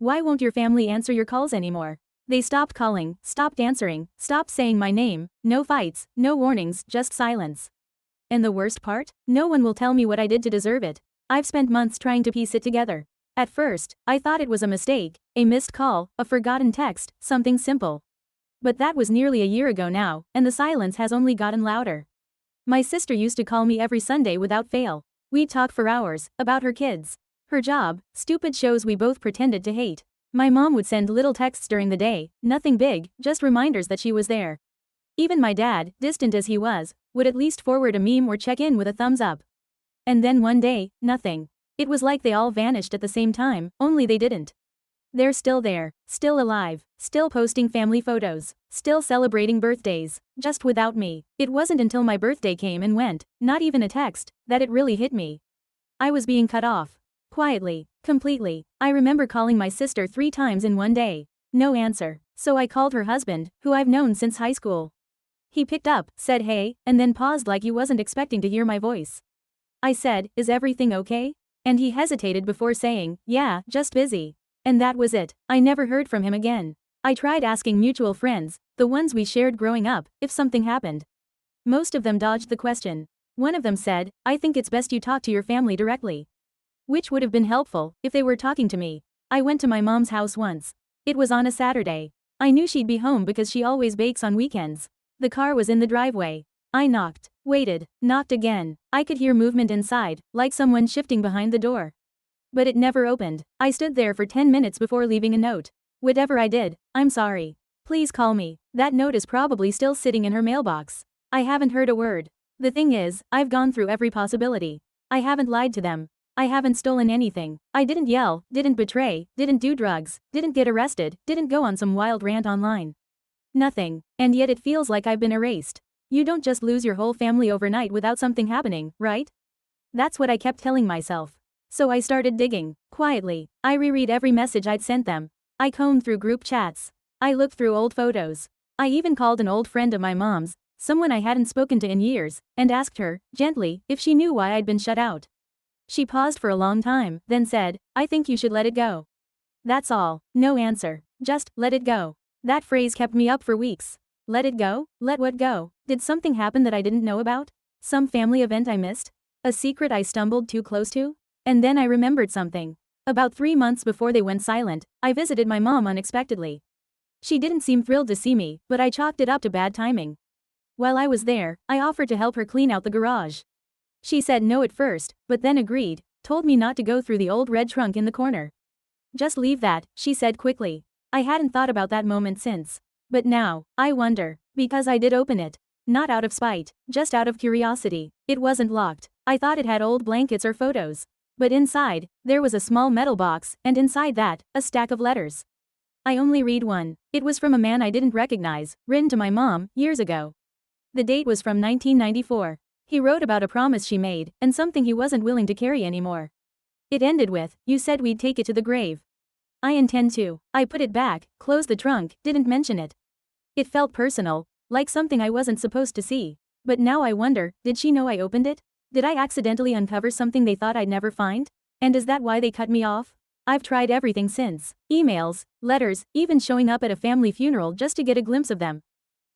Why won't your family answer your calls anymore? They stopped calling, stopped answering, stopped saying my name, no fights, no warnings, just silence. And the worst part? No one will tell me what I did to deserve it. I've spent months trying to piece it together. At first, I thought it was a mistake, a missed call, a forgotten text, something simple. But that was nearly a year ago now, and the silence has only gotten louder. My sister used to call me every Sunday without fail. We'd talk for hours, about her kids, her job, stupid shows we both pretended to hate. My mom would send little texts during the day, nothing big, just reminders that she was there. Even my dad, distant as he was, would at least forward a meme or check in with a thumbs up. And then one day, nothing. It was like they all vanished at the same time, only they didn't. They're still there, still alive, still posting family photos, still celebrating birthdays, just without me. It wasn't until my birthday came and went, not even a text, that it really hit me. I was being cut off. Quietly, completely. I remember calling my sister 3 times in one day. No answer. So I called her husband, who I've known since high school. He picked up, said hey, and then paused like he wasn't expecting to hear my voice. I said, is everything okay? And he hesitated before saying, yeah, just busy. And that was it. I never heard from him again. I tried asking mutual friends, the ones we shared growing up, if something happened. Most of them dodged the question. One of them said, I think it's best you talk to your family directly. Which would have been helpful, if they were talking to me. I went to my mom's house once. It was on a Saturday. I knew she'd be home because she always bakes on weekends. The car was in the driveway. I knocked, waited, knocked again. I could hear movement inside, like someone shifting behind the door. But it never opened. I stood there for 10 minutes before leaving a note. Whatever I did, I'm sorry. Please call me. That note is probably still sitting in her mailbox. I haven't heard a word. The thing is, I've gone through every possibility. I haven't lied to them. I haven't stolen anything. I didn't yell, didn't betray, didn't do drugs, didn't get arrested, didn't go on some wild rant online. Nothing. And yet it feels like I've been erased. You don't just lose your whole family overnight without something happening, right? That's what I kept telling myself. So I started digging, quietly. I reread every message I'd sent them. I combed through group chats. I looked through old photos. I even called an old friend of my mom's, someone I hadn't spoken to in years, and asked her, gently, if she knew why I'd been shut out. She paused for a long time, then said, I think you should let it go. That's all. No answer. Just, let it go. That phrase kept me up for weeks. Let it go? Let what go? Did something happen that I didn't know about? Some family event I missed? A secret I stumbled too close to? And then I remembered something. About 3 months before they went silent, I visited my mom unexpectedly. She didn't seem thrilled to see me, but I chalked it up to bad timing. While I was there, I offered to help her clean out the garage. She said no at first, but then agreed, told me not to go through the old red trunk in the corner. Just leave that, she said quickly. I hadn't thought about that moment since. But now, I wonder, because I did open it. Not out of spite, just out of curiosity. It wasn't locked. I thought it had old blankets or photos. But inside, there was a small metal box, and inside that, a stack of letters. I only read one. It was from a man I didn't recognize, written to my mom, years ago. The date was from 1994. He wrote about a promise she made, and something he wasn't willing to carry anymore. It ended with, you said we'd take it to the grave. I intend to. I put it back, closed the trunk, didn't mention it. It felt personal, like something I wasn't supposed to see. But now I wonder, did she know I opened it? Did I accidentally uncover something they thought I'd never find? And is that why they cut me off? I've tried everything since. Emails, letters, even showing up at a family funeral just to get a glimpse of them.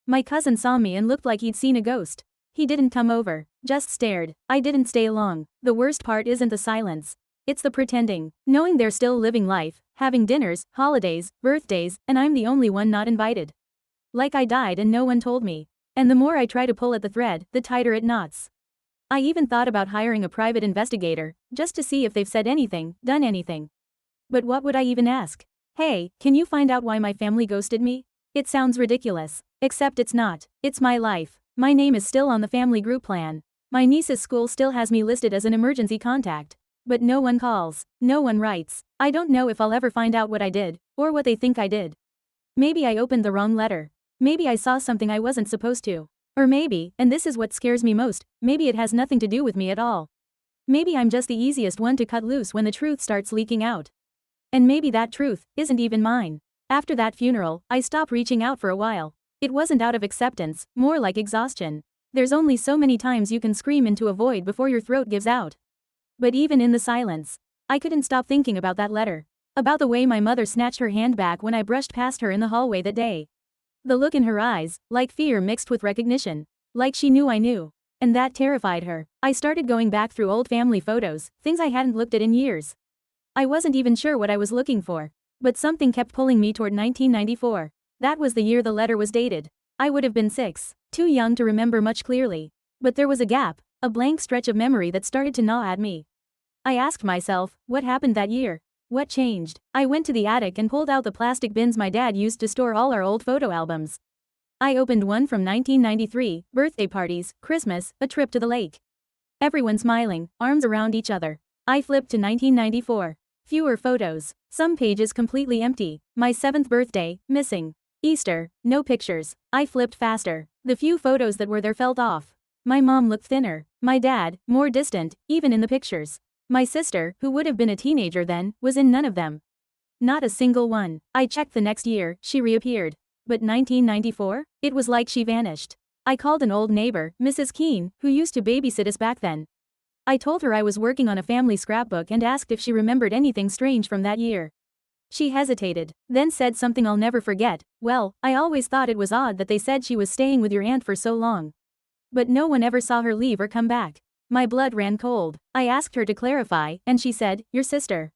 My cousin saw me and looked like he'd seen a ghost. He didn't come over, just stared. I didn't stay long. The worst part isn't the silence. It's the pretending, knowing they're still living life, having dinners, holidays, birthdays, and I'm the only one not invited. Like I died and no one told me. And the more I try to pull at the thread, the tighter it knots. I even thought about hiring a private investigator, just to see if they've said anything, done anything. But what would I even ask? Hey, can you find out why my family ghosted me? It sounds ridiculous. Except it's not. It's my life. My name is still on the family group plan. My niece's school still has me listed as an emergency contact. But no one calls. No one writes. I don't know if I'll ever find out what I did, or what they think I did. Maybe I opened the wrong letter. Maybe I saw something I wasn't supposed to. Or maybe, and this is what scares me most, maybe it has nothing to do with me at all. Maybe I'm just the easiest one to cut loose when the truth starts leaking out. And maybe that truth isn't even mine. After that funeral, I stopped reaching out for a while. It wasn't out of acceptance, more like exhaustion. There's only so many times you can scream into a void before your throat gives out. But even in the silence, I couldn't stop thinking about that letter. About the way my mother snatched her hand back when I brushed past her in the hallway that day. The look in her eyes, like fear mixed with recognition. Like she knew I knew. And that terrified her. I started going back through old family photos, things I hadn't looked at in years. I wasn't even sure what I was looking for. But something kept pulling me toward 1994. That was the year the letter was dated. I would have been 6, too young to remember much clearly. But there was a gap, a blank stretch of memory that started to gnaw at me. I asked myself, what happened that year? What changed? I went to the attic and pulled out the plastic bins my dad used to store all our old photo albums. I opened one from 1993, birthday parties, Christmas, a trip to the lake. Everyone smiling, arms around each other. I flipped to 1994. Fewer photos. Some pages completely empty. My 7th birthday, missing. Easter, no pictures. I flipped faster. The few photos that were there felt off. My mom looked thinner. My dad, more distant, even in the pictures. My sister, who would have been a teenager then, was in none of them. Not a single one. I checked the next year, she reappeared. But 1994? It was like she vanished. I called an old neighbor, Mrs. Keene, who used to babysit us back then. I told her I was working on a family scrapbook and asked if she remembered anything strange from that year. She hesitated, then said something I'll never forget. Well, I always thought it was odd that they said she was staying with your aunt for so long. But no one ever saw her leave or come back. My blood ran cold. I asked her to clarify, and she said, your sister.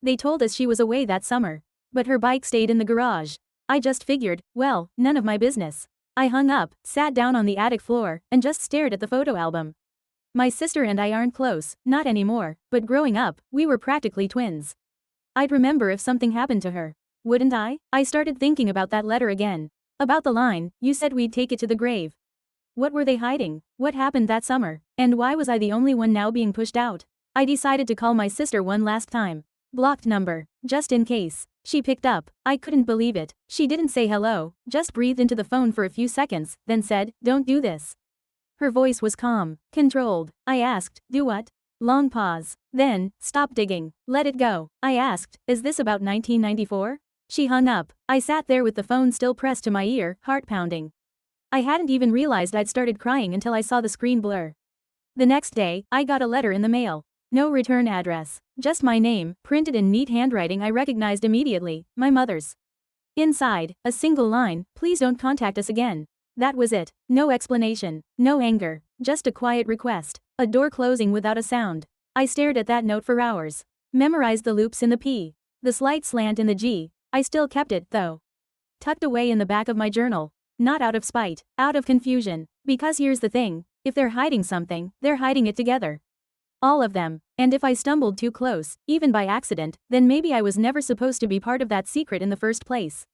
They told us she was away that summer. But her bike stayed in the garage. I just figured, well, none of my business. I hung up, sat down on the attic floor, and just stared at the photo album. My sister and I aren't close, not anymore, but growing up, we were practically twins. I'd remember if something happened to her. Wouldn't I? I started thinking about that letter again. About the line, you said we'd take it to the grave. What were they hiding? What happened that summer? And why was I the only one now being pushed out? I decided to call my sister one last time. Blocked number, just in case. She picked up. I couldn't believe it. She didn't say hello, just breathed into the phone for a few seconds, then said, don't do this. Her voice was calm, controlled. I asked, do what? Long pause. Then, stop digging. Let it go. I asked, is this about 1994? She hung up. I sat there with the phone still pressed to my ear, heart pounding. I hadn't even realized I'd started crying until I saw the screen blur. The next day, I got a letter in the mail. No return address. Just my name, printed in neat handwriting I recognized immediately, my mother's. Inside, a single line, please don't contact us again. That was it. No explanation, no anger, just a quiet request. A door closing without a sound. I stared at that note for hours. Memorized the loops in the P. The slight slant in the G. I still kept it, though. Tucked away in the back of my journal. Not out of spite, out of confusion. Because here's the thing, if they're hiding something, they're hiding it together. All of them. And if I stumbled too close, even by accident, then maybe I was never supposed to be part of that secret in the first place.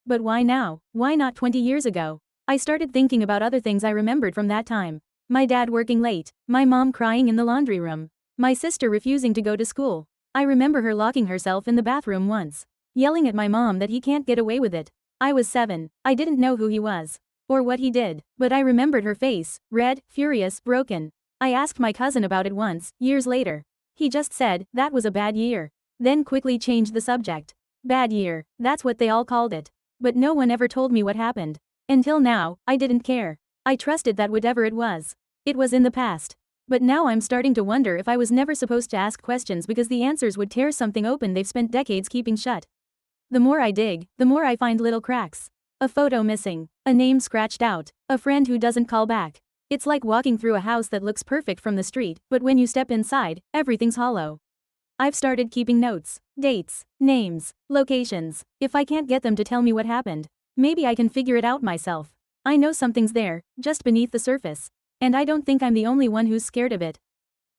But why now? Why not 20 years ago? I started thinking about other things I remembered from that time. My dad working late, my mom crying in the laundry room, my sister refusing to go to school. I remember her locking herself in the bathroom once, yelling at my mom that he can't get away with it. I was 7, I didn't know who he was, or what he did, but I remembered her face, red, furious, broken. I asked my cousin about it once, years later. He just said, that was a bad year. Then quickly changed the subject. Bad year, that's what they all called it. But no one ever told me what happened. Until now, I didn't care. I trusted that whatever it was in the past. But now I'm starting to wonder if I was never supposed to ask questions because the answers would tear something open they've spent decades keeping shut. The more I dig, the more I find little cracks. A photo missing, a name scratched out, a friend who doesn't call back. It's like walking through a house that looks perfect from the street, but when you step inside, everything's hollow. I've started keeping notes, dates, names, locations. If I can't get them to tell me what happened, maybe I can figure it out myself. I know something's there, just beneath the surface. And I don't think I'm the only one who's scared of it.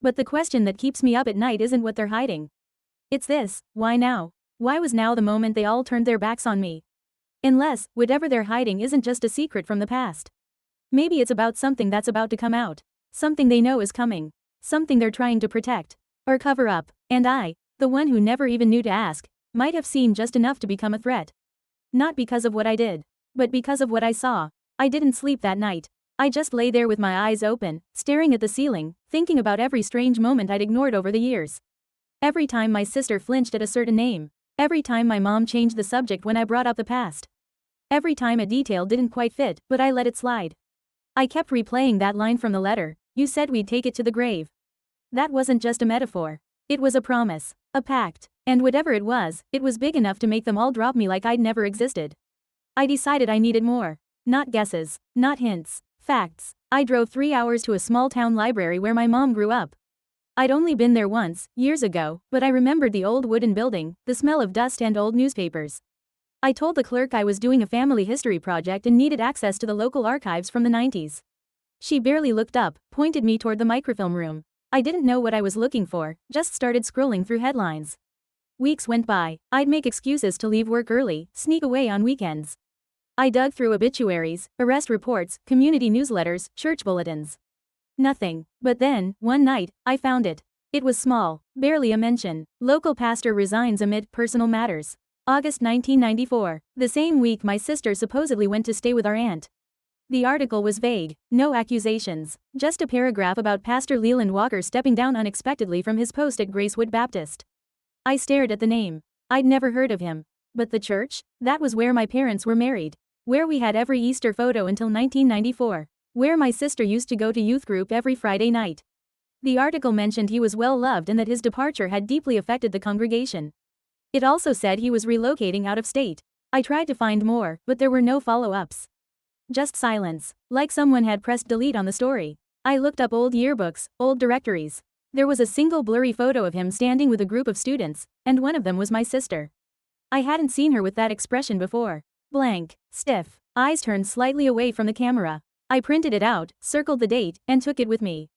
But the question that keeps me up at night isn't what they're hiding. It's this, why now? Why was now the moment they all turned their backs on me? Unless, whatever they're hiding isn't just a secret from the past. Maybe it's about something that's about to come out. Something they know is coming. Something they're trying to protect. Or cover up. And I, the one who never even knew to ask, might have seen just enough to become a threat. Not because of what I did, but because of what I saw. I didn't sleep that night. I just lay there with my eyes open, staring at the ceiling, thinking about every strange moment I'd ignored over the years. Every time my sister flinched at a certain name. Every time my mom changed the subject when I brought up the past. Every time a detail didn't quite fit, but I let it slide. I kept replaying that line from the letter, you said we'd take it to the grave. That wasn't just a metaphor. It was a promise. A pact. And whatever it was big enough to make them all drop me like I'd never existed. I decided I needed more. Not guesses, not hints, facts. I drove 3 hours to a small town library where my mom grew up. I'd only been there once, years ago, but I remembered the old wooden building, the smell of dust and old newspapers. I told the clerk I was doing a family history project and needed access to the local archives from the 90s. She barely looked up, pointed me toward the microfilm room. I didn't know what I was looking for, just started scrolling through headlines. Weeks went by. I'd make excuses to leave work early, sneak away on weekends. I dug through obituaries, arrest reports, community newsletters, church bulletins. Nothing. But then, one night, I found it. It was small, barely a mention. Local pastor resigns amid personal matters. August 1994. The same week my sister supposedly went to stay with our aunt. The article was vague, no accusations, just a paragraph about Pastor Leland Walker stepping down unexpectedly from his post at Gracewood Baptist. I stared at the name. I'd never heard of him. But the church? That was where my parents were married. Where we had every Easter photo until 1994. Where my sister used to go to youth group every Friday night. The article mentioned he was well loved and that his departure had deeply affected the congregation. It also said he was relocating out of state. I tried to find more, but there were no follow-ups. Just silence, like someone had pressed delete on the story. I looked up old yearbooks, old directories. There was a single blurry photo of him standing with a group of students, and one of them was my sister. I hadn't seen her with that expression before. Blank, stiff, eyes turned slightly away from the camera. I printed it out, circled the date, and took it with me.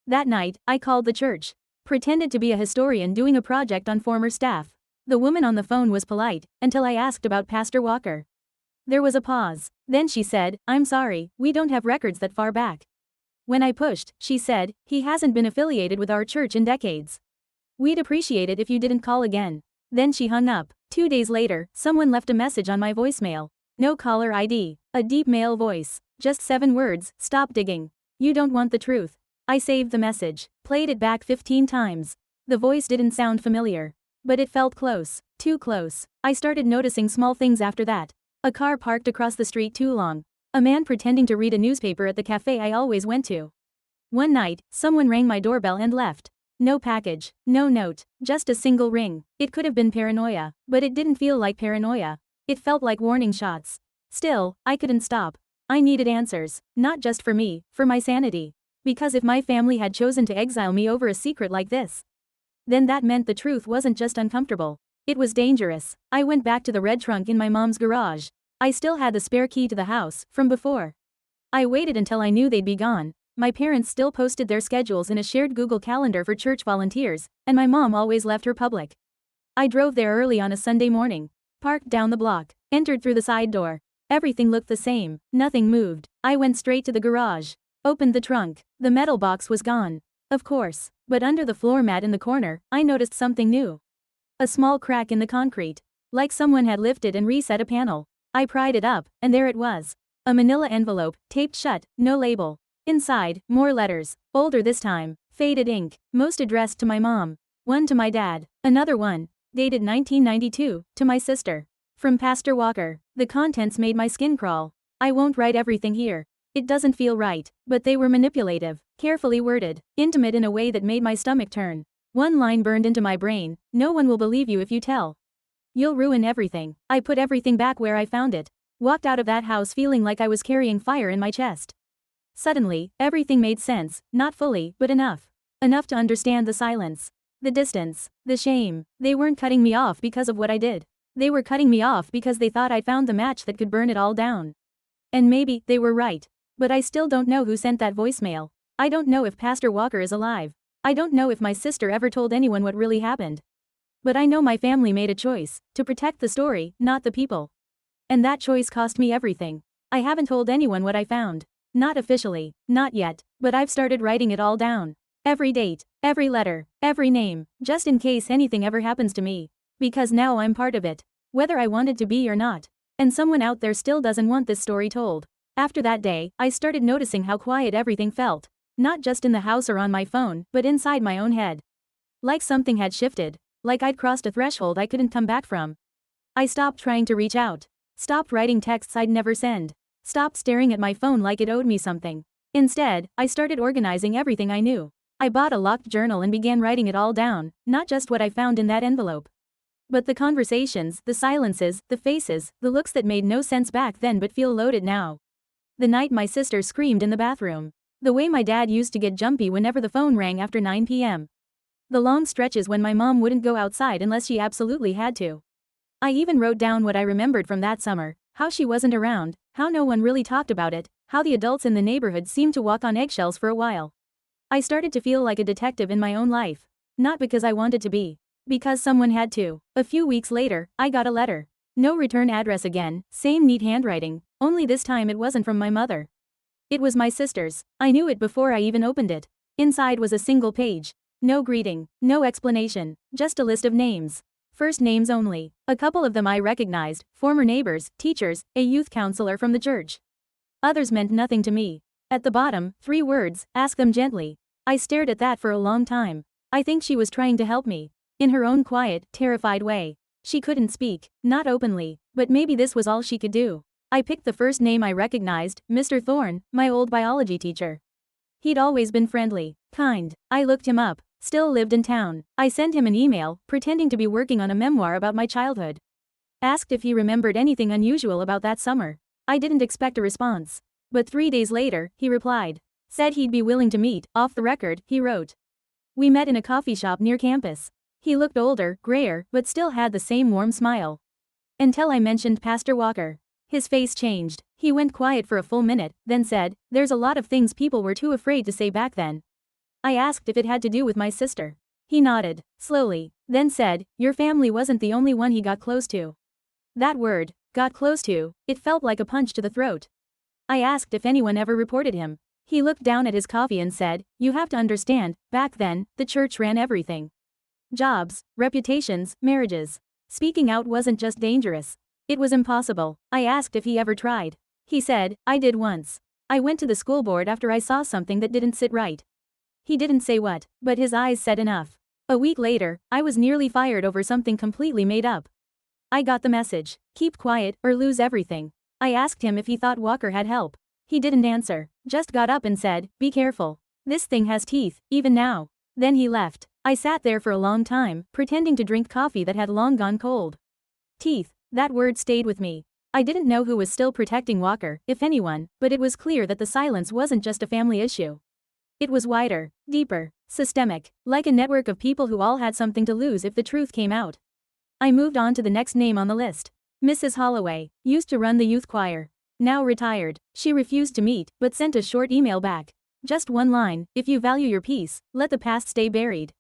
That night, I called the church. Pretended to be a historian doing a project on former staff. The woman on the phone was polite, until I asked about Pastor Walker. There was a pause. Then she said, "I'm sorry, we don't have records that far back." When I pushed, she said, "He hasn't been affiliated with our church in decades. We'd appreciate it if you didn't call again." Then she hung up. 2 days later, someone left a message on my voicemail. No caller ID. A deep male voice. Just 7 words, "Stop digging. You don't want the truth." I saved the message. Played it back 15 times. The voice didn't sound familiar. But it felt close. Too close. I started noticing small things after that. A car parked across the street too long. A man pretending to read a newspaper at the cafe I always went to. One night, someone rang my doorbell and left. No package, no note, just a single ring. It could have been paranoia, but it didn't feel like paranoia. It felt like warning shots. Still, I couldn't stop. I needed answers, not just for me, for my sanity. Because if my family had chosen to exile me over a secret like this, then that meant the truth wasn't just uncomfortable. It was dangerous. I went back to the red trunk in my mom's garage. I still had the spare key to the house, from before. I waited until I knew they'd be gone. My parents still posted their schedules in a shared Google Calendar for church volunteers, and my mom always left her public. I drove there early on a Sunday morning. Parked down the block. Entered through the side door. Everything looked the same. Nothing moved. I went straight to the garage. Opened the trunk. The metal box was gone. Of course. But under the floor mat in the corner, I noticed something new. A small crack in the concrete. Like someone had lifted and reset a panel. I pried it up, and there it was. A manila envelope, taped shut, no label. Inside, more letters, older this time, faded ink, most addressed to my mom. One to my dad, another one, dated 1992, to my sister. From Pastor Walker. The contents made my skin crawl. I won't write everything here. It doesn't feel right, but they were manipulative, carefully worded, intimate in a way that made my stomach turn. One line burned into my brain: "No one will believe you if you tell. You'll ruin everything." I put everything back where I found it. Walked out of that house feeling like I was carrying fire in my chest. Suddenly, everything made sense, not fully, but enough. Enough to understand the silence. The distance. The shame. They weren't cutting me off because of what I did. They were cutting me off because they thought I'd found the match that could burn it all down. And maybe, they were right. But I still don't know who sent that voicemail. I don't know if Pastor Walker is alive. I don't know if my sister ever told anyone what really happened. But I know my family made a choice, to protect the story, not the people. And that choice cost me everything. I haven't told anyone what I found. Not officially, not yet, but I've started writing it all down. Every date, every letter, every name, just in case anything ever happens to me. Because now I'm part of it. Whether I wanted to be or not. And someone out there still doesn't want this story told. After that day, I started noticing how quiet everything felt. Not just in the house or on my phone, but inside my own head. Like something had shifted. Like I'd crossed a threshold I couldn't come back from. I stopped trying to reach out. Stopped writing texts I'd never send. Stopped staring at my phone like it owed me something. Instead, I started organizing everything I knew. I bought a locked journal and began writing it all down, not just what I found in that envelope, but the conversations, the silences, the faces, the looks that made no sense back then but feel loaded now. The night my sister screamed in the bathroom. The way my dad used to get jumpy whenever the phone rang after 9 p.m. The long stretches when my mom wouldn't go outside unless she absolutely had to. I even wrote down what I remembered from that summer, how she wasn't around, how no one really talked about it, how the adults in the neighborhood seemed to walk on eggshells for a while. I started to feel like a detective in my own life. Not because I wanted to be. Because someone had to. A few weeks later, I got a letter. No return address again, same neat handwriting, only this time it wasn't from my mother. It was my sister's. I knew it before I even opened it. Inside was a single page. No greeting, no explanation, just a list of names. First names only. A couple of them I recognized, former neighbors, teachers, a youth counselor from the church. Others meant nothing to me. At the bottom, 3 words, ask them gently. I stared at that for a long time. I think she was trying to help me. In her own quiet, terrified way. She couldn't speak, not openly, but maybe this was all she could do. I picked the first name I recognized, Mr. Thorne, my old biology teacher. He'd always been friendly, kind. I looked him up, still lived in town. I sent him an email, pretending to be working on a memoir about my childhood. Asked if he remembered anything unusual about that summer. I didn't expect a response. But 3 days later, he replied. Said he'd be willing to meet, off the record, he wrote. We met in a coffee shop near campus. He looked older, grayer, but still had the same warm smile. Until I mentioned Pastor Walker. His face changed. He went quiet for a full minute, then said, there's a lot of things people were too afraid to say back then. I asked if it had to do with my sister. He nodded, slowly, then said, your family wasn't the only one he got close to. That word, got close to, it felt like a punch to the throat. I asked if anyone ever reported him. He looked down at his coffee and said, you have to understand, back then, the church ran everything. Jobs, reputations, marriages. Speaking out wasn't just dangerous. It was impossible. I asked if he ever tried. He said, I did once. I went to the school board after I saw something that didn't sit right. He didn't say what, but his eyes said enough. A week later, I was nearly fired over something completely made up. I got the message. Keep quiet or lose everything. I asked him if he thought Walker had help. He didn't answer, just got up and said, be careful. This thing has teeth, even now. Then he left. I sat there for a long time, pretending to drink coffee that had long gone cold. Teeth, that word stayed with me. I didn't know who was still protecting Walker, if anyone, but it was clear that the silence wasn't just a family issue. It was wider, deeper, systemic, like a network of people who all had something to lose if the truth came out. I moved on to the next name on the list. Mrs. Holloway, used to run the youth choir. Now retired. She refused to meet, but sent a short email back. Just one line, if you value your peace, let the past stay buried.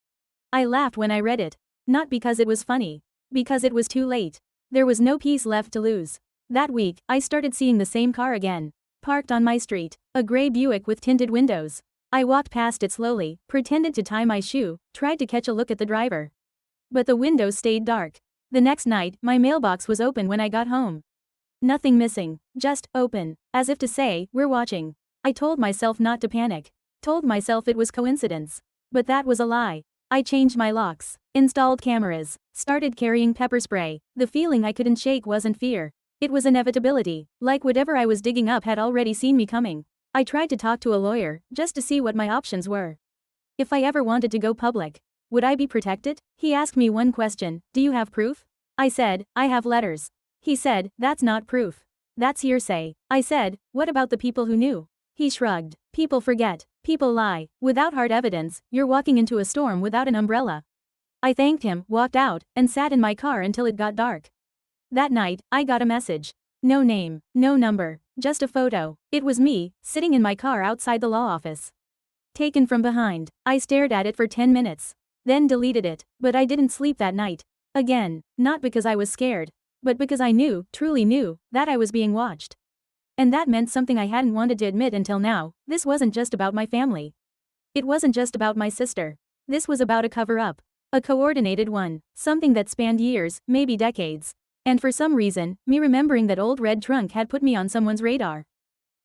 I laughed when I read it. Not because it was funny. Because it was too late. There was no peace left to lose. That week, I started seeing the same car again. Parked on my street. A gray Buick with tinted windows. I walked past it slowly, pretended to tie my shoe, tried to catch a look at the driver. But the windows stayed dark. The next night, my mailbox was open when I got home. Nothing missing. Just open. As if to say, we're watching. I told myself not to panic. Told myself it was coincidence. But that was a lie. I changed my locks, installed cameras, started carrying pepper spray. The feeling I couldn't shake wasn't fear. It was inevitability, like whatever I was digging up had already seen me coming. I tried to talk to a lawyer, just to see what my options were. If I ever wanted to go public, would I be protected? He asked me one question, do you have proof? I said, I have letters. He said, that's not proof. That's hearsay. I said, what about the people who knew? He shrugged. People forget. People lie. Without hard evidence, you're walking into a storm without an umbrella. I thanked him, walked out, and sat in my car until it got dark. That night, I got a message. No name, no number, just a photo. It was me, sitting in my car outside the law office. Taken from behind. I stared at it for 10 minutes. Then deleted it, but I didn't sleep that night. Again, not because I was scared, but because I knew, truly knew, that I was being watched. And that meant something I hadn't wanted to admit until now. This wasn't just about my family. It wasn't just about my sister. This was about a cover-up. A coordinated one. Something that spanned years, maybe decades. And for some reason, me remembering that old red trunk had put me on someone's radar.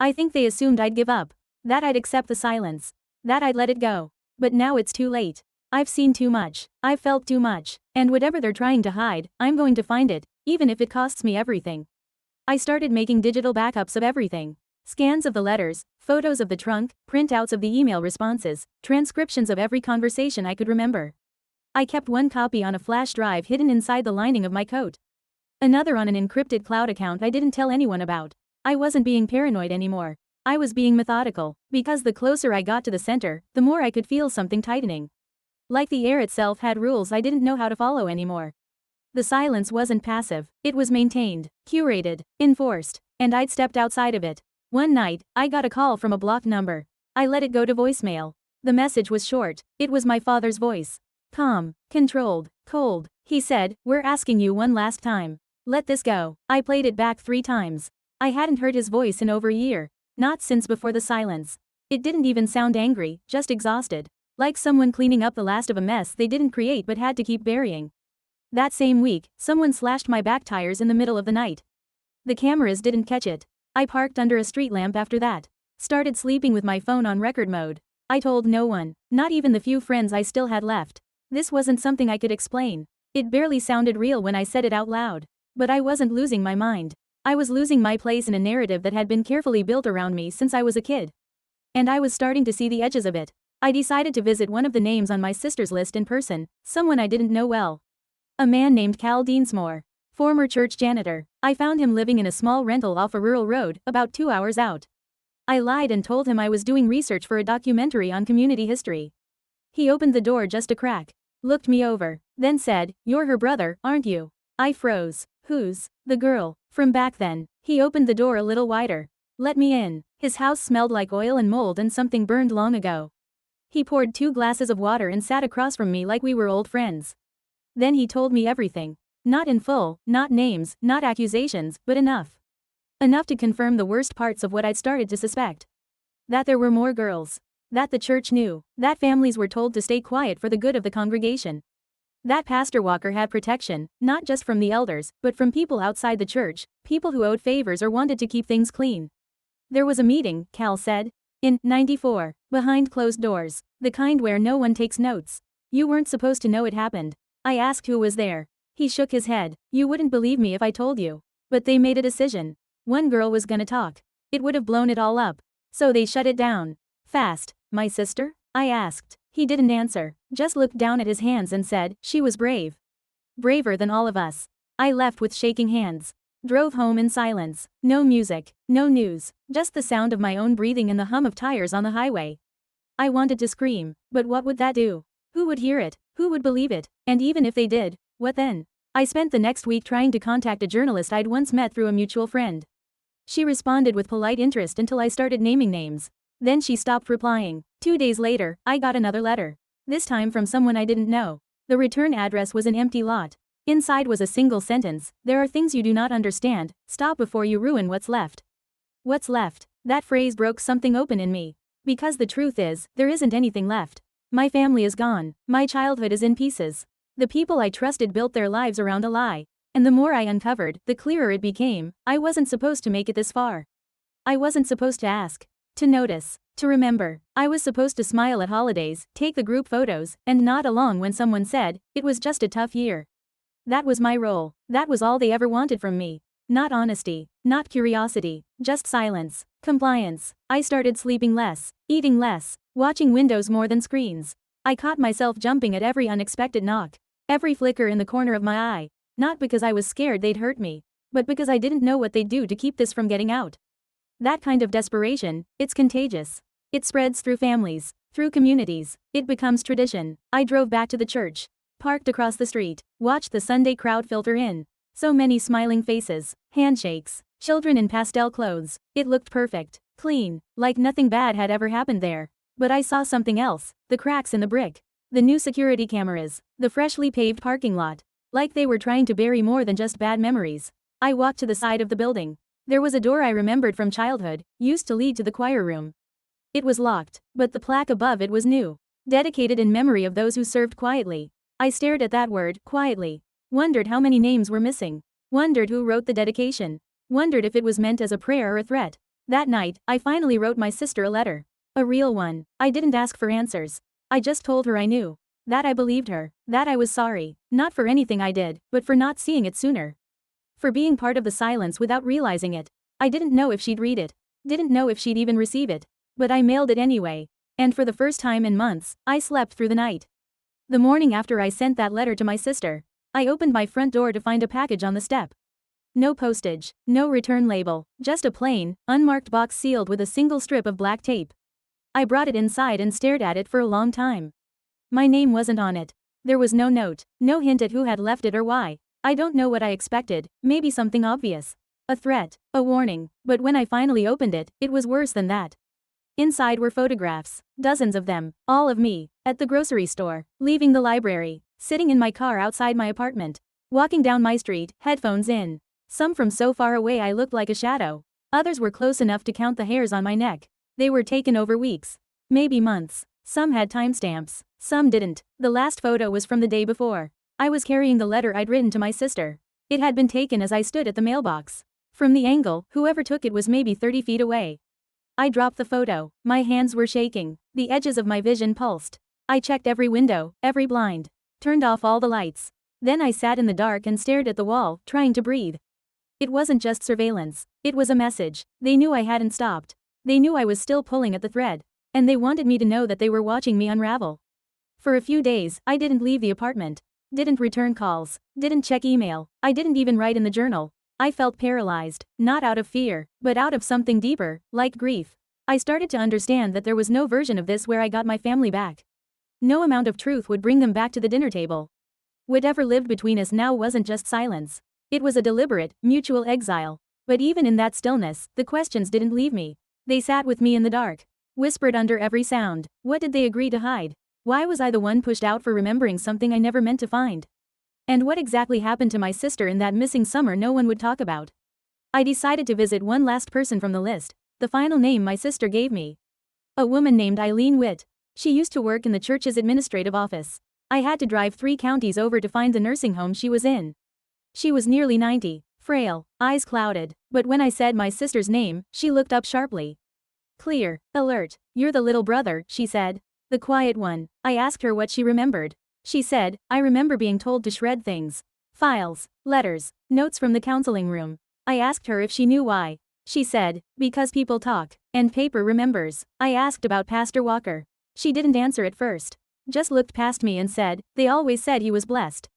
I think they assumed I'd give up. That I'd accept the silence. That I'd let it go. But now it's too late. I've seen too much. I've felt too much. And whatever they're trying to hide, I'm going to find it, even if it costs me everything. I started making digital backups of everything. Scans of the letters, photos of the trunk, printouts of the email responses, transcriptions of every conversation I could remember. I kept one copy on a flash drive hidden inside the lining of my coat. Another on an encrypted cloud account I didn't tell anyone about. I wasn't being paranoid anymore. I was being methodical, because the closer I got to the center, the more I could feel something tightening. Like the air itself had rules I didn't know how to follow anymore. The silence wasn't passive, it was maintained, curated, enforced, and I'd stepped outside of it. One night, I got a call from a blocked number. I let it go to voicemail. The message was short. It was my father's voice. Calm, controlled, cold. He said, "We're asking you one last time. Let this go." I played it back 3 times. I hadn't heard his voice in over a year. Not since before the silence. It didn't even sound angry, just exhausted. Like someone cleaning up the last of a mess they didn't create but had to keep burying. That same week, someone slashed my back tires in the middle of the night. The cameras didn't catch it. I parked under a street lamp after that. Started sleeping with my phone on record mode. I told no one, not even the few friends I still had left. This wasn't something I could explain. It barely sounded real when I said it out loud. But I wasn't losing my mind. I was losing my place in a narrative that had been carefully built around me since I was a kid. And I was starting to see the edges of it. I decided to visit one of the names on my sister's list in person, someone I didn't know well. A man named Cal Deansmore. Former church janitor. I found him living in a small rental off a rural road, about 2 hours out. I lied and told him I was doing research for a documentary on community history. He opened the door just a crack, looked me over, then said, "You're her brother, aren't you?" I froze. "Who's?" "The girl from back then." He opened the door a little wider. Let me in. His house smelled like oil and mold and something burned long ago. He poured 2 glasses of water and sat across from me like we were old friends. Then he told me everything. Not in full, not names, not accusations, but enough. Enough to confirm the worst parts of what I'd started to suspect. That there were more girls. That the church knew. That families were told to stay quiet for the good of the congregation. That Pastor Walker had protection, not just from the elders, but from people outside the church, people who owed favors or wanted to keep things clean. There was a meeting, Cal said. In '94, behind closed doors, the kind where no one takes notes. You weren't supposed to know it happened. I asked who was there. He shook his head. You wouldn't believe me if I told you. But they made a decision. One girl was gonna talk. It would have blown it all up. So they shut it down. Fast. My sister? I asked. He didn't answer, just looked down at his hands and said, "She was brave. Braver than all of us." I left with shaking hands. Drove home in silence. No music, no news, just the sound of my own breathing and the hum of tires on the highway. I wanted to scream, but what would that do? Who would hear it? Who would believe it? And even if they did, what then? I spent the next week trying to contact a journalist I'd once met through a mutual friend. She responded with polite interest until I started naming names. Then she stopped replying. 2 days later, I got another letter. This time from someone I didn't know. The return address was an empty lot. Inside was a single sentence: "There are things you do not understand, stop before you ruin what's left." What's left? That phrase broke something open in me. Because the truth is, there isn't anything left. My family is gone. My childhood is in pieces. The people I trusted built their lives around a lie. And the more I uncovered, the clearer it became, I wasn't supposed to make it this far. I wasn't supposed to ask. To notice. To remember. I was supposed to smile at holidays, take the group photos, and nod along when someone said, "It was just a tough year." That was my role. That was all they ever wanted from me. Not honesty. Not curiosity. Just silence. Compliance. I started sleeping less. Eating less. Watching windows more than screens. I caught myself jumping at every unexpected knock. Every flicker in the corner of my eye. Not because I was scared they'd hurt me. But because I didn't know what they'd do to keep this from getting out. That kind of desperation, it's contagious. It spreads through families, through communities, it becomes tradition. I drove back to the church. Parked across the street, watched the Sunday crowd filter in. So many smiling faces, handshakes, children in pastel clothes. It looked perfect, clean, like nothing bad had ever happened there. But I saw something else: the cracks in the brick, the new security cameras, the freshly paved parking lot. Like they were trying to bury more than just bad memories. I walked to the side of the building. There was a door I remembered from childhood, used to lead to the choir room. It was locked, but the plaque above it was new. Dedicated in memory of those who served quietly. I stared at that word, quietly. Wondered how many names were missing. Wondered who wrote the dedication. Wondered if it was meant as a prayer or a threat. That night, I finally wrote my sister a letter. A real one. I didn't ask for answers. I just told her I knew. That I believed her. That I was sorry. Not for anything I did, but for not seeing it sooner. For being part of the silence without realizing it. I didn't know if she'd read it. Didn't know if she'd even receive it. But I mailed it anyway. And for the first time in months, I slept through the night. The morning after I sent that letter to my sister, I opened my front door to find a package on the step. No postage, no return label, just a plain, unmarked box sealed with a single strip of black tape. I brought it inside and stared at it for a long time. My name wasn't on it. There was no note, no hint at who had left it or why. I don't know what I expected, maybe something obvious. A threat, a warning, but when I finally opened it, it was worse than that. Inside were photographs, dozens of them, all of me, at the grocery store, leaving the library, sitting in my car outside my apartment, walking down my street, headphones in. Some from so far away I looked like a shadow. Others were close enough to count the hairs on my neck. They were taken over weeks, maybe months. Some had timestamps, some didn't. The last photo was from the day before. I was carrying the letter I'd written to my sister. It had been taken as I stood at the mailbox. From the angle, whoever took it was maybe 30 feet away. I dropped the photo. My hands were shaking. The edges of my vision pulsed. I checked every window, every blind. Turned off all the lights. Then I sat in the dark and stared at the wall, trying to breathe. It wasn't just surveillance. It was a message. They knew I hadn't stopped. They knew I was still pulling at the thread. And they wanted me to know that they were watching me unravel. For a few days, I didn't leave the apartment. Didn't return calls. Didn't check email. I didn't even write in the journal. I felt paralyzed, not out of fear, but out of something deeper, like grief. I started to understand that there was no version of this where I got my family back. No amount of truth would bring them back to the dinner table. Whatever lived between us now wasn't just silence. It was a deliberate, mutual exile. But even in that stillness, the questions didn't leave me. They sat with me in the dark. Whispered under every sound. What did they agree to hide? Why was I the one pushed out for remembering something I never meant to find? And what exactly happened to my sister in that missing summer no one would talk about? I decided to visit one last person from the list, the final name my sister gave me. A woman named Eileen Witt. She used to work in the church's administrative office. I had to drive 3 counties over to find the nursing home she was in. She was nearly 90, frail, eyes clouded, but when I said my sister's name, she looked up sharply. Clear, alert. You're the little brother, she said. The quiet one. I asked her what she remembered. She said, I remember being told to shred things. Files, letters, notes from the counseling room. I asked her if she knew why. She said, because people talk, and paper remembers. I asked about Pastor Walker. She didn't answer at first. Just looked past me and said, they always said he was blessed.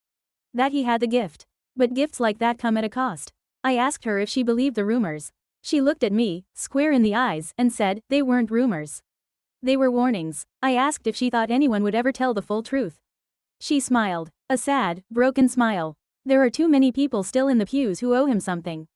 That he had the gift. But gifts like that come at a cost. I asked her if she believed the rumors. She looked at me, square in the eyes, and said, they weren't rumors. They were warnings. I asked if she thought anyone would ever tell the full truth. She smiled. A sad, broken smile. There are too many people still in the pews who owe him something.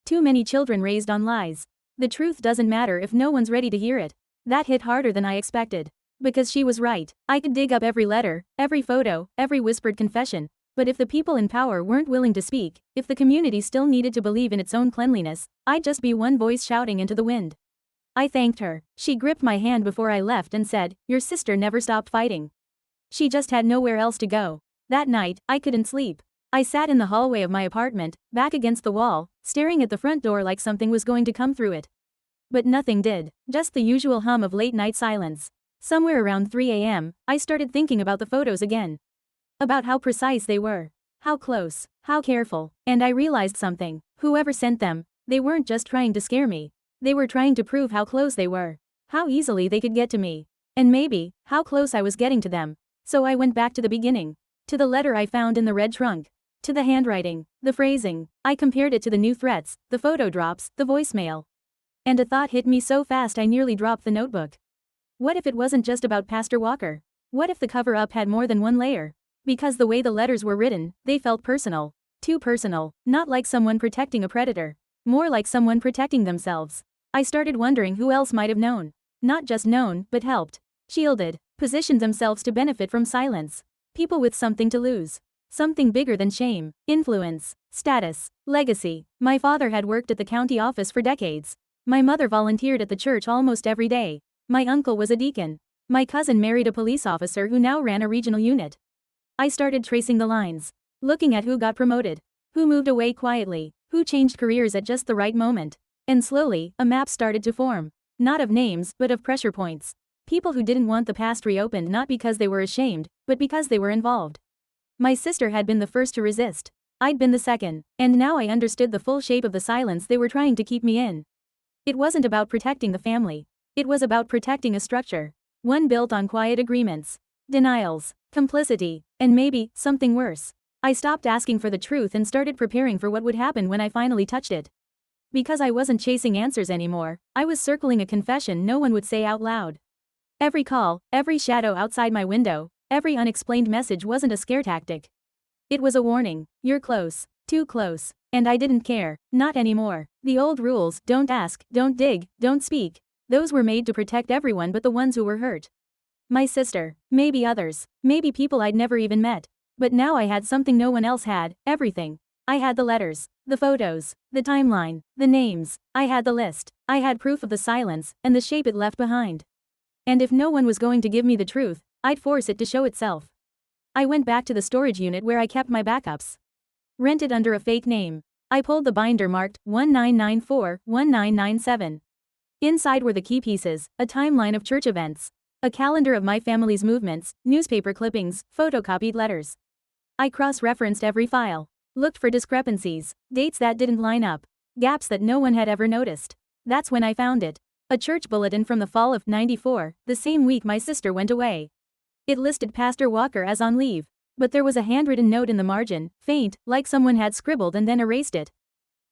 Too many children raised on lies. The truth doesn't matter if no one's ready to hear it. That hit harder than I expected. Because she was right. I could dig up every letter, every photo, every whispered confession. But if the people in power weren't willing to speak, if the community still needed to believe in its own cleanliness, I'd just be one voice shouting into the wind. I thanked her. She gripped my hand before I left and said, your sister never stopped fighting. She just had nowhere else to go. That night, I couldn't sleep. I sat in the hallway of my apartment, back against the wall, staring at the front door like something was going to come through it. But nothing did, just the usual hum of late-night silence. Somewhere around 3 a.m., I started thinking about the photos again. About how precise they were. How close, how careful, and I realized something. Whoever sent them, they weren't just trying to scare me. They were trying to prove how close they were. How easily they could get to me. And maybe, how close I was getting to them. So I went back to the beginning. To the letter I found in the red trunk. To the handwriting, the phrasing. I compared it to the new threats, the photo drops, the voicemail. And a thought hit me so fast I nearly dropped the notebook. What if it wasn't just about Pastor Walker? What if the cover-up had more than one layer? Because the way the letters were written, they felt personal. Too personal, not like someone protecting a predator. More like someone protecting themselves. I started wondering who else might have known. Not just known, but helped. Shielded. Positioned themselves to benefit from silence. People with something to lose. Something bigger than shame, influence, status, legacy. My father had worked at the county office for decades. My mother volunteered at the church almost every day. My uncle was a deacon. My cousin married a police officer who now ran a regional unit. I started tracing the lines. Looking at who got promoted. Who moved away quietly. Who changed careers at just the right moment. And slowly, a map started to form. Not of names, but of pressure points. People who didn't want the past reopened not because they were ashamed, but because they were involved. My sister had been the first to resist. I'd been the second. And now I understood the full shape of the silence they were trying to keep me in. It wasn't about protecting the family. It was about protecting a structure. One built on quiet agreements, denials, complicity, and maybe, something worse. I stopped asking for the truth and started preparing for what would happen when I finally touched it. Because I wasn't chasing answers anymore, I was circling a confession no one would say out loud. Every call, every shadow outside my window, every unexplained message wasn't a scare tactic. It was a warning. You're close. Too close. And I didn't care. Not anymore. The old rules, don't ask, don't dig, don't speak. Those were made to protect everyone but the ones who were hurt. My sister. Maybe others. Maybe people I'd never even met. But now I had something no one else had, everything. I had the letters, the photos, the timeline, the names. I had the list. I had proof of the silence, and the shape it left behind. And if no one was going to give me the truth, I'd force it to show itself. I went back to the storage unit where I kept my backups. Rented under a fake name. I pulled the binder marked 1994-1997. Inside were the key pieces, a timeline of church events, a calendar of my family's movements, newspaper clippings, photocopied letters. I cross-referenced every file, looked for discrepancies, dates that didn't line up, gaps that no one had ever noticed. That's when I found it. A church bulletin from the fall of '94, the same week my sister went away. It listed Pastor Walker as on leave, but there was a handwritten note in the margin, faint, like someone had scribbled and then erased it.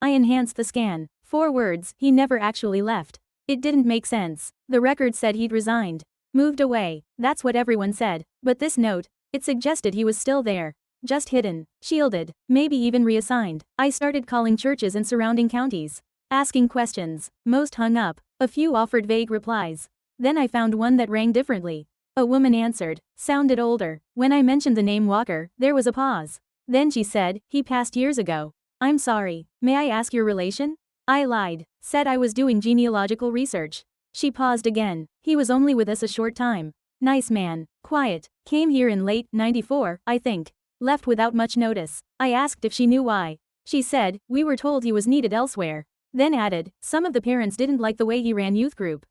I enhanced the scan. 4 words, he never actually left. It didn't make sense. The record said he'd resigned. Moved away. That's what everyone said. But this note, it suggested he was still there. Just hidden. Shielded. Maybe even reassigned. I started calling churches in surrounding counties. Asking questions. Most hung up. A few offered vague replies. Then I found one that rang differently. A woman answered. Sounded older. When I mentioned the name Walker, there was a pause. Then she said, he passed years ago. I'm sorry. May I ask your relation? I lied. Said I was doing genealogical research. She paused again. He was only with us a short time. Nice man. Quiet. Came here in late '94, I think. Left without much notice. I asked if she knew why. She said, we were told he was needed elsewhere. Then added, some of the parents didn't like the way he ran youth group.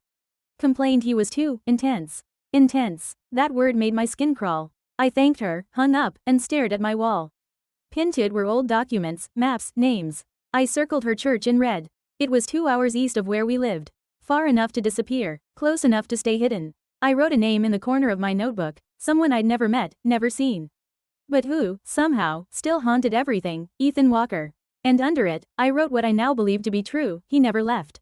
Complained he was too intense. Intense. That word made my skin crawl. I thanked her, hung up, and stared at my wall. Pinned to it were old documents, maps, names. I circled her church in red. It was 2 hours east of where we lived. Far enough to disappear, close enough to stay hidden. I wrote a name in the corner of my notebook, someone I'd never met, never seen. But who, somehow, still haunted everything, Ethan Walker. And under it, I wrote what I now believe to be true, he never left.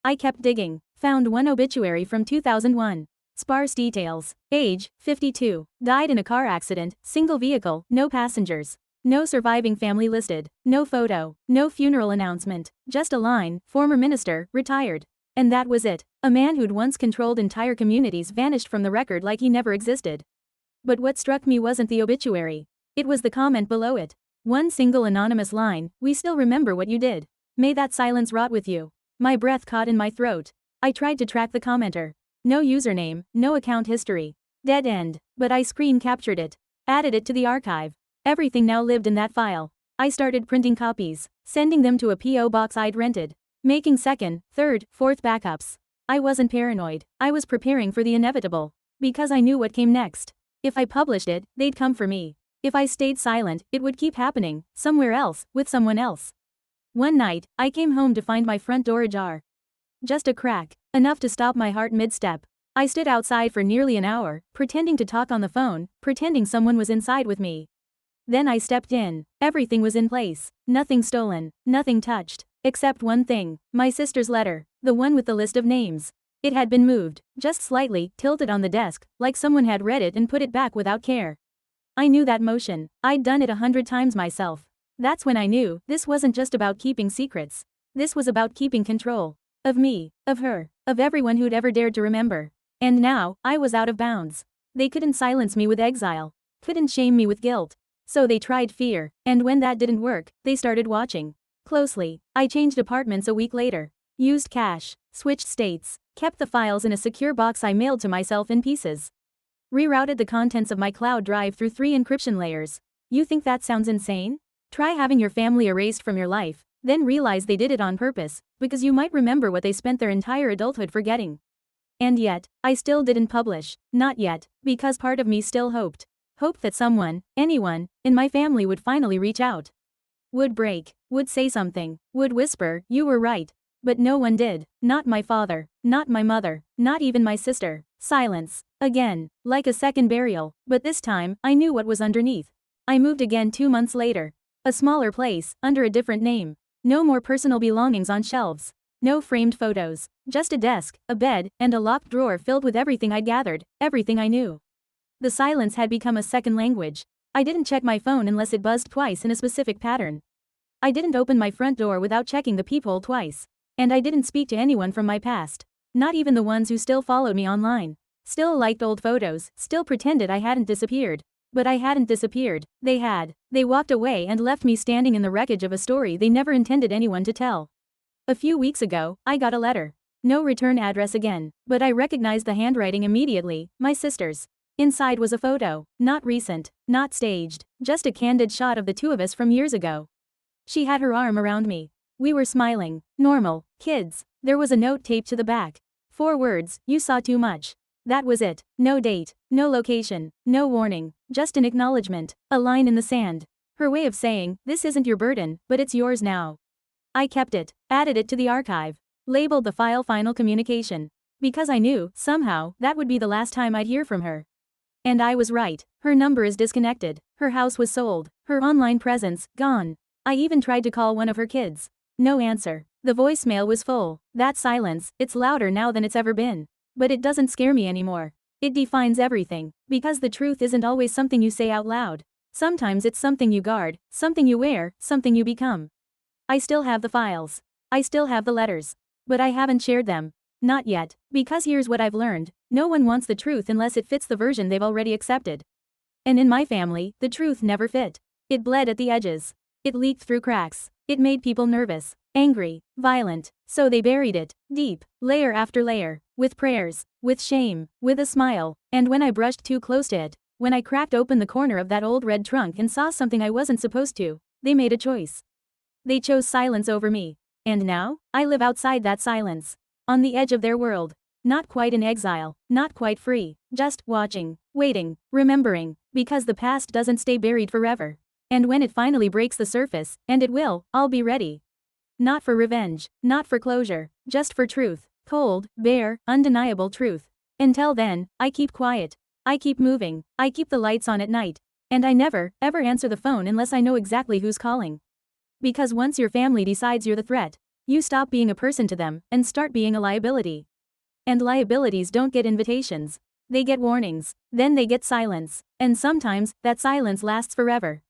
I kept digging, found one obituary from 2001. Sparse details. Age, 52. Died in a car accident, single vehicle, no passengers. No surviving family listed. No photo. No funeral announcement. Just a line, former minister, retired. And that was it. A man who'd once controlled entire communities vanished from the record like he never existed. But what struck me wasn't the obituary. It was the comment below it. One single anonymous line, we still remember what you did. May that silence rot with you. My breath caught in my throat. I tried to track the commenter. No username, no account history. Dead end. But I screen captured it. Added it to the archive. Everything now lived in that file. I started printing copies, sending them to a P.O. box I'd rented. Making second, third, fourth backups. I wasn't paranoid. I was preparing for the inevitable. Because I knew what came next. If I published it, they'd come for me. If I stayed silent, it would keep happening, somewhere else, with someone else. One night, I came home to find my front door ajar. Just a crack, enough to stop my heart mid-step. I stood outside for nearly an hour, pretending to talk on the phone, pretending someone was inside with me. Then I stepped in. Everything was in place. Nothing stolen. Nothing touched. Except one thing. My sister's letter. The one with the list of names. It had been moved, just slightly, tilted on the desk, like someone had read it and put it back without care. I knew that motion. I'd done it 100 times myself. That's when I knew, this wasn't just about keeping secrets. This was about keeping control. Of me. Of her. Of everyone who'd ever dared to remember. And now, I was out of bounds. They couldn't silence me with exile. Couldn't shame me with guilt. So they tried fear, and when that didn't work, they started watching. Closely. I changed apartments a week later. Used cash. Switched states. Kept the files in a secure box I mailed to myself in pieces. Rerouted the contents of my cloud drive through 3 encryption layers. You think that sounds insane? Try having your family erased from your life, then realize they did it on purpose, because you might remember what they spent their entire adulthood forgetting. And yet, I still didn't publish. Not yet, because part of me still hoped. Hoped that someone, anyone, in my family would finally reach out. Would break, would say something, would whisper, you were right. But no one did. Not my father. Not my mother. Not even my sister. Silence. Again. Like a second burial. But this time, I knew what was underneath. I moved again 2 months later. A smaller place, under a different name. No more personal belongings on shelves. No framed photos. Just a desk, a bed, and a locked drawer filled with everything I'd gathered, everything I knew. The silence had become a second language. I didn't check my phone unless it buzzed twice in a specific pattern. I didn't open my front door without checking the peephole twice. And I didn't speak to anyone from my past. Not even the ones who still followed me online. Still liked old photos, still pretended I hadn't disappeared. But I hadn't disappeared. They had. They walked away and left me standing in the wreckage of a story they never intended anyone to tell. A few weeks ago, I got a letter. No return address again. But I recognized the handwriting immediately, my sister's. Inside was a photo. Not recent. Not staged. Just a candid shot of the two of us from years ago. She had her arm around me. We were smiling. Normal. Kids. There was a note taped to the back. 4 words, "You saw too much." That was it. No date. No location. No warning. Just an acknowledgement. A line in the sand. Her way of saying, "This isn't your burden, but it's yours now." I kept it. Added it to the archive. Labeled the file "Final Communication." Because I knew, somehow, that would be the last time I'd hear from her. And I was right. Her number is disconnected. Her house was sold. Her online presence, gone. I even tried to call one of her kids. No answer. The voicemail was full. That silence, it's louder now than it's ever been. But it doesn't scare me anymore. It defines everything. Because the truth isn't always something you say out loud. Sometimes it's something you guard, something you wear, something you become. I still have the files. I still have the letters. But I haven't shared them. Not yet. Because here's what I've learned. No one wants the truth unless it fits the version they've already accepted. And in my family, the truth never fit. It bled at the edges. It leaked through cracks. It made people nervous, angry, violent. So they buried it, deep, layer after layer, with prayers, with shame, with a smile. And when I brushed too close to it, when I cracked open the corner of that old red trunk and saw something I wasn't supposed to, they made a choice. They chose silence over me. And now, I live outside that silence. On the edge of their world. Not quite in exile, not quite free, just watching, waiting, remembering, because the past doesn't stay buried forever. And when it finally breaks the surface, and it will, I'll be ready. Not for revenge, not for closure, just for truth. Cold, bare, undeniable truth. Until then, I keep quiet. I keep moving. I keep the lights on at night. And I never, ever answer the phone unless I know exactly who's calling. Because once your family decides you're the threat, you stop being a person to them and start being a liability. And liabilities don't get invitations. They get warnings. Then they get silence. And sometimes, that silence lasts forever.